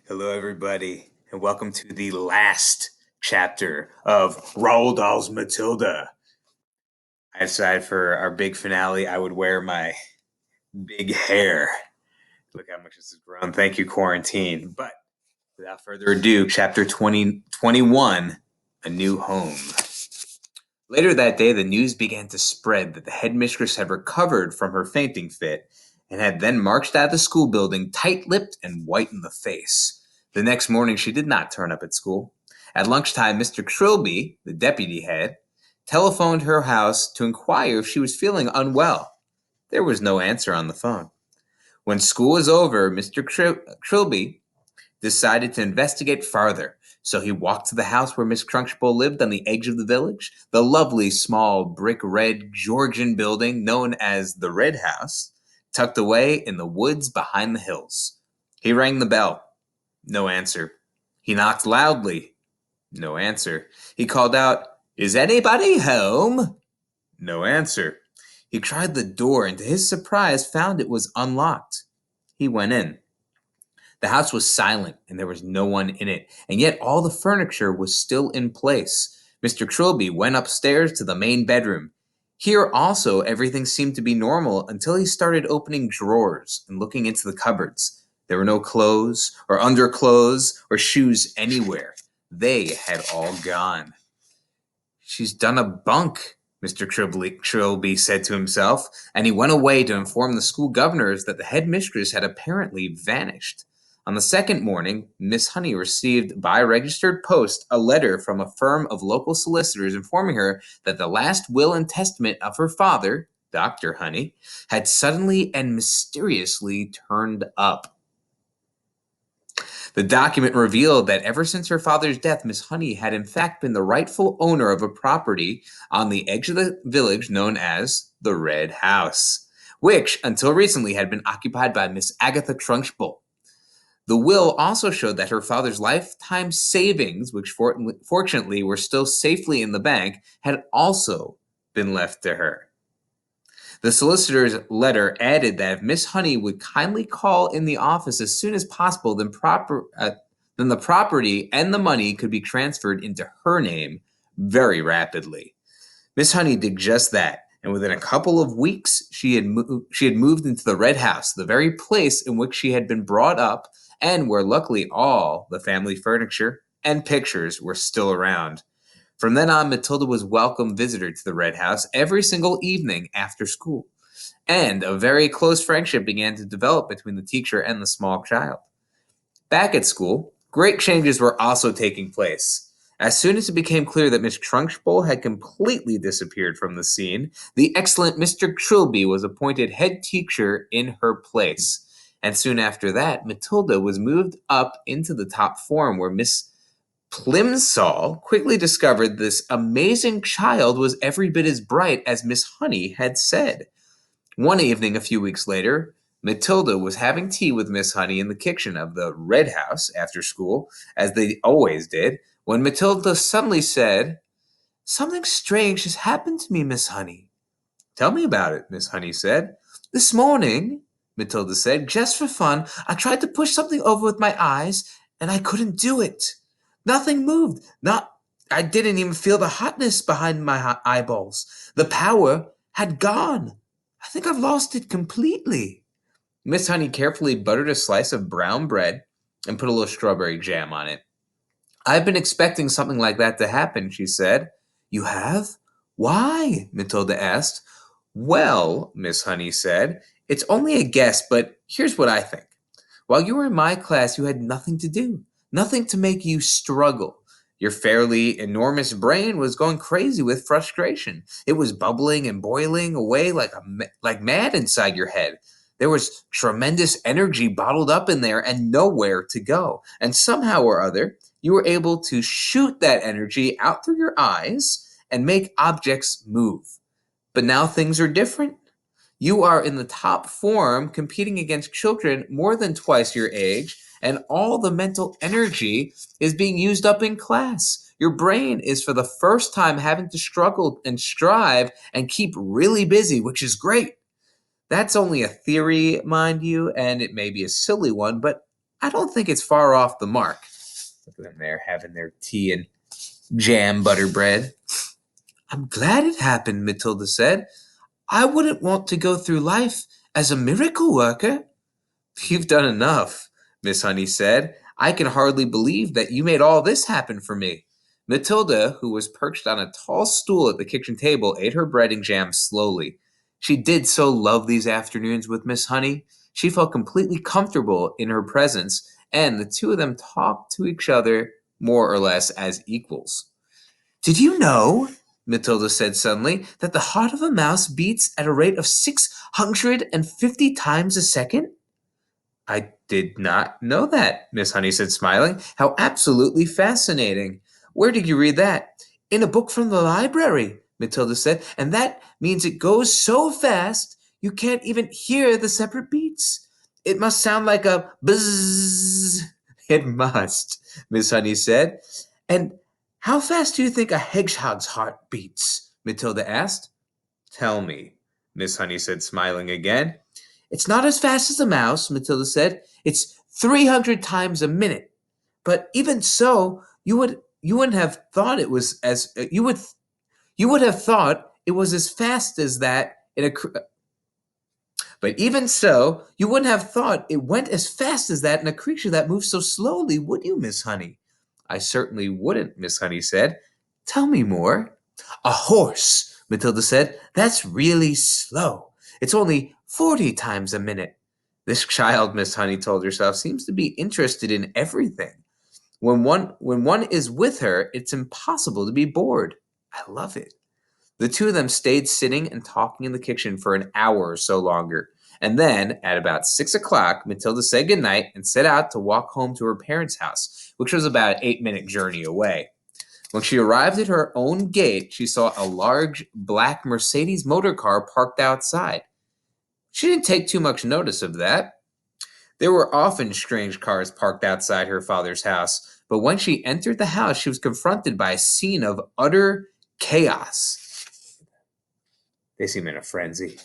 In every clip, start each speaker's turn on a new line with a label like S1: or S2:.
S1: Hello, everybody, and welcome to the last chapter of Roald Dahl's Matilda. I decided for our big finale, I would wear my big hair. Look how much this has grown. Thank you, quarantine. But without further ado, chapter 2021, A New Home. Later that day, the news began to spread that the headmistress had recovered from her fainting fit and had then marched out of the school building tight-lipped and white in the face. The next morning, she did not turn up at school. At lunchtime, Mr. Trilby, the deputy head, telephoned her house to inquire if she was feeling unwell. There was no answer on the phone. When school was over, Mr. Trilby decided to investigate farther. So he walked to the house where Miss Crunchbull lived on the edge of the village, the lovely small brick red Georgian building known as the Red House, tucked away in the woods behind the hills. He rang the bell. No answer. He knocked loudly. No answer. He called out, "Is anybody home?" No answer. He tried the door and to his surprise found it was unlocked. He went in. The house was silent and there was no one in it, and yet all the furniture was still in place. Mr. Trilby went upstairs to the main bedroom. Here also everything seemed to be normal until he started opening drawers and looking into the cupboards. There were no clothes or underclothes or shoes anywhere. They had all gone. "She's done a bunk," Mr. Trilby said to himself, and he went away to inform the school governors that the headmistress had apparently vanished. On the second morning, Miss Honey received by registered post a letter from a firm of local solicitors informing her that the last will and testament of her father, Dr. Honey, had suddenly and mysteriously turned up. The document revealed that ever since her father's death, Miss Honey had in fact been the rightful owner of a property on the edge of the village known as the Red House, which until recently had been occupied by Miss Agatha Trunchbull. The will also showed that her father's lifetime savings, which fortunately were still safely in the bank, had also been left to her. The solicitor's letter added that if Miss Honey would kindly call in the office as soon as possible, then the property and the money could be transferred into her name very rapidly. Miss Honey did just that, and within a couple of weeks, she had moved into the Red House, the very place in which she had been brought up, and where luckily all the family furniture and pictures were still around. From then on, Matilda was a welcome visitor to the Red House every single evening after school, and a very close friendship began to develop between the teacher and the small child. Back at school, great changes were also taking place. As soon as it became clear that Miss Trunchbull had completely disappeared from the scene, the excellent Mr. Trilby was appointed head teacher in her place. And soon after that, Matilda was moved up into the top form where Miss Plimsoll quickly discovered this amazing child was every bit as bright as Miss Honey had said. One evening, a few weeks later, Matilda was having tea with Miss Honey in the kitchen of the Red House after school, as they always did, when Matilda suddenly said, "Something strange has happened to me, Miss Honey." "Tell me about it," Miss Honey said. "This morning," Matilda said, "just for fun, I tried to push something over with my eyes, and I couldn't do it. Nothing moved. I didn't even feel the hotness behind my eyeballs. The power had gone. I think I've lost it completely." Miss Honey carefully buttered a slice of brown bread and put a little strawberry jam on it. "I've been expecting something like that to happen," she said. "You have? Why?" Matilda asked. "Well," Miss Honey said, "it's only a guess, but here's what I think. While you were in my class, you had nothing to do, nothing to make you struggle. Your fairly enormous brain was going crazy with frustration. It was bubbling and boiling away like mad inside your head. There was tremendous energy bottled up in there and nowhere to go. And somehow or other, you were able to shoot that energy out through your eyes and make objects move. But now things are different. You are in the top form competing against children more than twice your age, and all the mental energy is being used up in class. Your brain is for the first time having to struggle and strive and keep really busy, which is great. That's only a theory, mind you, and it may be a silly one, but I don't think it's far off the mark. Look at them there having their tea and jam butter bread. I'm glad it happened, Matilda said. I wouldn't want to go through life as a miracle worker. You've done enough, Miss Honey said. I can hardly believe that you made all this happen for me. Matilda, who was perched on a tall stool at the kitchen table, ate her bread and jam slowly. She did so love these afternoons with Miss Honey. She felt completely comfortable in her presence, and the two of them talked to each other more or less as equals. Did you know, Matilda said suddenly, that the heart of a mouse beats at a rate of 650 times a second? I did not know that, Miss Honey said, smiling. How absolutely fascinating. Where did you read that? In a book from the library, Matilda said, and that means it goes so fast you can't even hear the separate beats. It must sound like a buzz. It must, Miss Honey said. And how fast do you think a hedgehog's heart beats? Matilda asked. Tell me, Miss Honey said, smiling again. It's not as fast as a mouse, Matilda said. It's 300 times a minute. But even so, you wouldn't have thought it was as you would have thought it was as fast as that in a but even so, you wouldn't have thought it went as fast as that in a creature that moves so slowly, would you, Miss Honey? I certainly wouldn't, Miss Honey said. Tell me more. A horse, Matilda said. That's really slow. It's only 40 times a minute. This child, Miss Honey told herself, seems to be interested in everything. When one is with her, it's impossible to be bored. I love it. The two of them stayed sitting and talking in the kitchen for an hour or so longer. And then, at about 6 o'clock, Matilda said goodnight and set out to walk home to her parents' house, which was about an 8-minute journey away. When she arrived at her own gate, she saw a large black Mercedes motor car parked outside. She didn't take too much notice of that. There were often strange cars parked outside her father's house, but when she entered the house, she was confronted by a scene of utter chaos. They seem in a frenzy.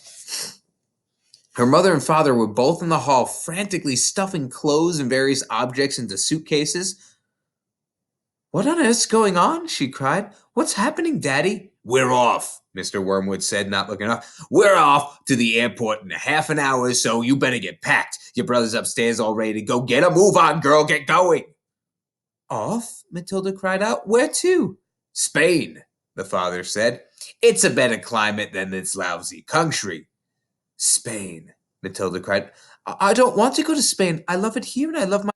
S1: Her mother and father were both in the hall, frantically stuffing clothes and various objects into suitcases. What on earth's going on? She cried. What's happening, Daddy? We're off, Mr. Wormwood said, not looking up. We're off to the airport in a half an hour, so you better get packed. Your brother's upstairs all ready to go. Get a move on, girl. Get going. Off? Matilda cried out. Where to? Spain, the father said. It's a better climate than this lousy country. Spain, Matilda cried. I don't want to go to Spain. I love it here and I love my...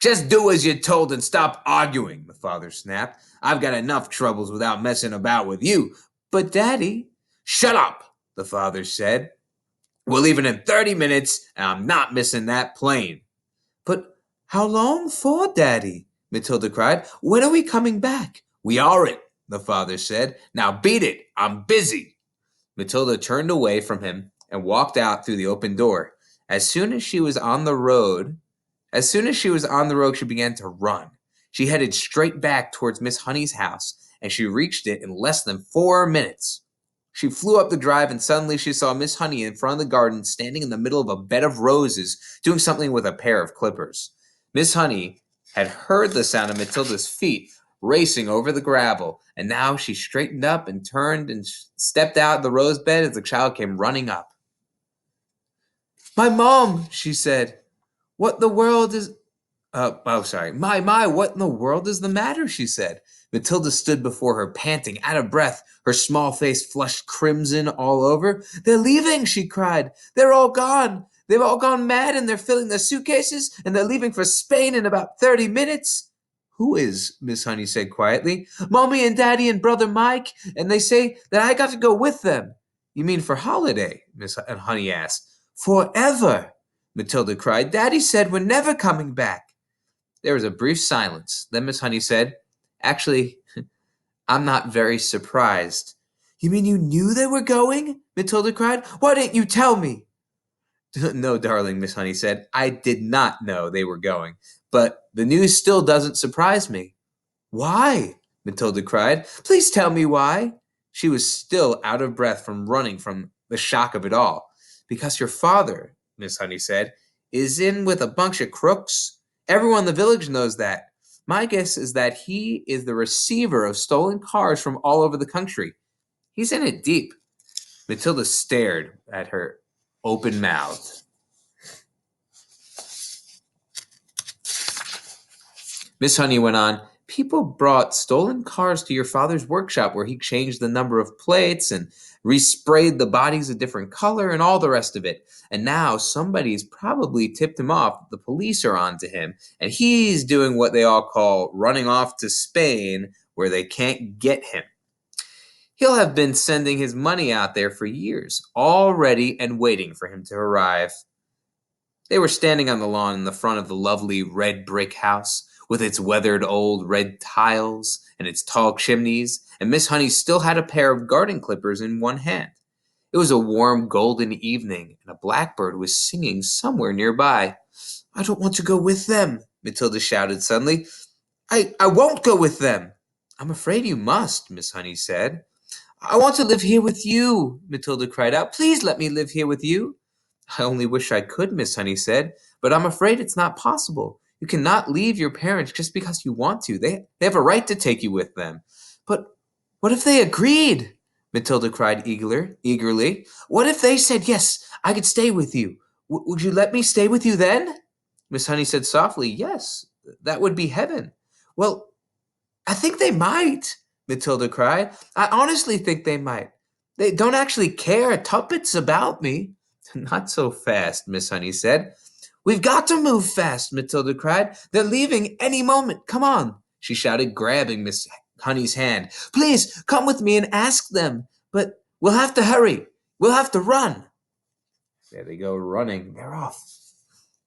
S1: Just do as you're told and stop arguing, the father snapped. I've got enough troubles without messing about with you. But, Daddy... Shut up, the father said. We're leaving in 30 minutes, and I'm not missing that plane. But how long for, Daddy? Matilda cried. When are we coming back? We aren't, the father said. Now beat it. I'm busy. Matilda turned away from him and walked out through the open door. As soon as she was on the road, she began to run. She headed straight back towards Miss Honey's house, and she reached it in less than 4 minutes. She flew up the drive, and suddenly she saw Miss Honey in front of the garden, standing in the middle of a bed of roses, doing something with a pair of clippers. Miss Honey had heard the sound of Matilda's feet racing over the gravel, and now she straightened up and turned and stepped out of the rose bed as the child came running up. My mom, she said. What the world is... what in the world is the matter, she said. Matilda stood before her, panting, out of breath, her small face flushed crimson all over. They're leaving, she cried. They're all gone. They've all gone mad, and they're filling their suitcases, and they're leaving for Spain in about 30 minutes. Who is? Miss Honey said quietly. Mommy and Daddy and Brother Mike, and they say that I got to go with them. You mean for holiday? Miss Honey asked. Forever, Matilda cried. Daddy said we're never coming back. There was a brief silence. Then Miss Honey said, Actually, I'm not very surprised. You mean you knew they were going? Matilda cried. Why didn't you tell me? No, darling, Miss Honey said. I did not know they were going. But the news still doesn't surprise me. Why? Matilda cried. Please tell me why. She was still out of breath from running from the shock of it all. Because your father, Miss Honey said, is in with a bunch of crooks. Everyone in the village knows that. My guess is that he is the receiver of stolen cars from all over the country. He's in it deep. Matilda stared at her open mouthed. Miss Honey went on, people brought stolen cars to your father's workshop where he changed the number of plates and resprayed the bodies a different color and all the rest of it. And now somebody's probably tipped him off that the police are on to him, and he's doing what they all call running off to Spain where they can't get him. He'll have been sending his money out there for years, all ready and waiting for him to arrive. They were standing on the lawn in the front of the lovely red brick house, with its weathered old red tiles and its tall chimneys, and Miss Honey still had a pair of garden clippers in one hand. It was a warm golden evening, and a blackbird was singing somewhere nearby. I don't want to go with them, Matilda shouted suddenly. I won't go with them. I'm afraid you must, Miss Honey said. I want to live here with you, Matilda cried out. Please let me live here with you. I only wish I could, Miss Honey said, but I'm afraid it's not possible. You cannot leave your parents just because you want to. They have a right to take you with them. But what if they agreed? Matilda cried eagerly. What if they said, yes, I could stay with you? Would you let me stay with you then? Miss Honey said softly, yes, that would be heaven. Well, I think they might, Matilda cried. I honestly think they might. They don't actually care tuppence about me. Not so fast, Miss Honey said. We've got to move fast, Matilda cried. They're leaving any moment. Come on, she shouted, grabbing Miss Honey's hand. Please, come with me and ask them. But we'll have to hurry. We'll have to run. There they go, running. They're off.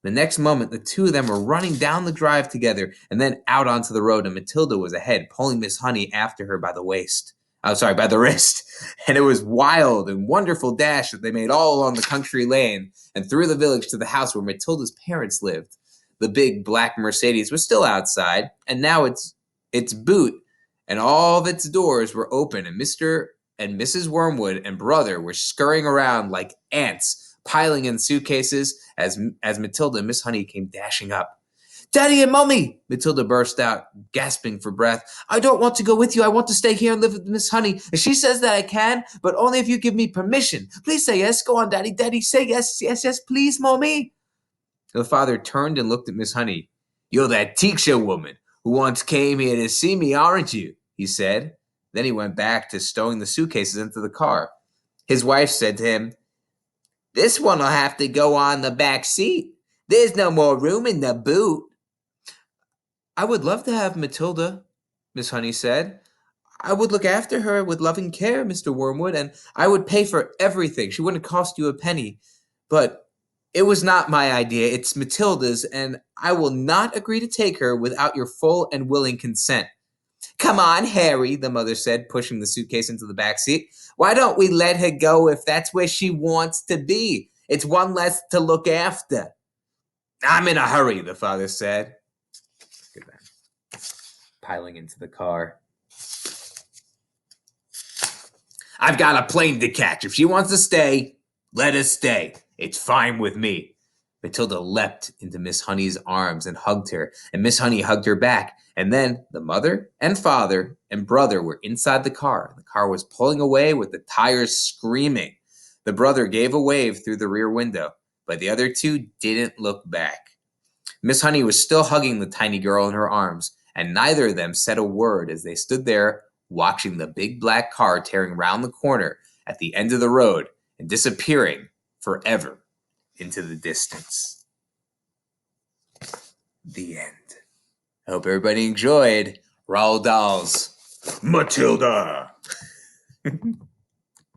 S1: The next moment, the two of them were running down the drive together and then out onto the road, and Matilda was ahead, pulling Miss Honey after her by the waist. By the wrist. And it was wild and wonderful dash that they made all along the country lane and through the village to the house where Matilda's parents lived. The big black Mercedes was still outside, and now its boot and all of its doors were open, and Mr. and Mrs. Wormwood and brother were scurrying around like ants, piling in suitcases as Matilda and Miss Honey came dashing up. Daddy and Mommy, Matilda burst out, gasping for breath. I don't want to go with you. I want to stay here and live with Miss Honey. And she says that I can, but only if you give me permission. Please say yes. Go on, Daddy. Daddy, say yes, yes, yes, please, Mommy. The father turned and looked at Miss Honey. You're that teacher woman who once came here to see me, aren't you? He said. Then he went back to stowing the suitcases into the car. His wife said to him, This one'll have to go on the back seat. There's no more room in the boot. I would love to have Matilda, Miss Honey said. I would look after her with loving care, Mr. Wormwood, and I would pay for everything. She wouldn't cost you a penny. But it was not my idea. It's Matilda's, and I will not agree to take her without your full and willing consent. Come on, Harry, the mother said, pushing the suitcase into the back seat. Why don't we let her go if that's where she wants to be? It's one less to look after. I'm in a hurry, the father said. Look at that. Piling into the car. I've got a plane to catch. If she wants to stay, let her stay. It's fine with me. Matilda leapt into Miss Honey's arms and hugged her, and Miss Honey hugged her back. And then the mother and father and brother were inside the car. The car was pulling away with the tires screaming. The brother gave a wave through the rear window, but the other two didn't look back. Miss Honey was still hugging the tiny girl in her arms, and neither of them said a word as they stood there watching the big black car tearing round the corner at the end of the road and disappearing forever into the distance. The end. I hope everybody enjoyed Roald Dahl's Matilda.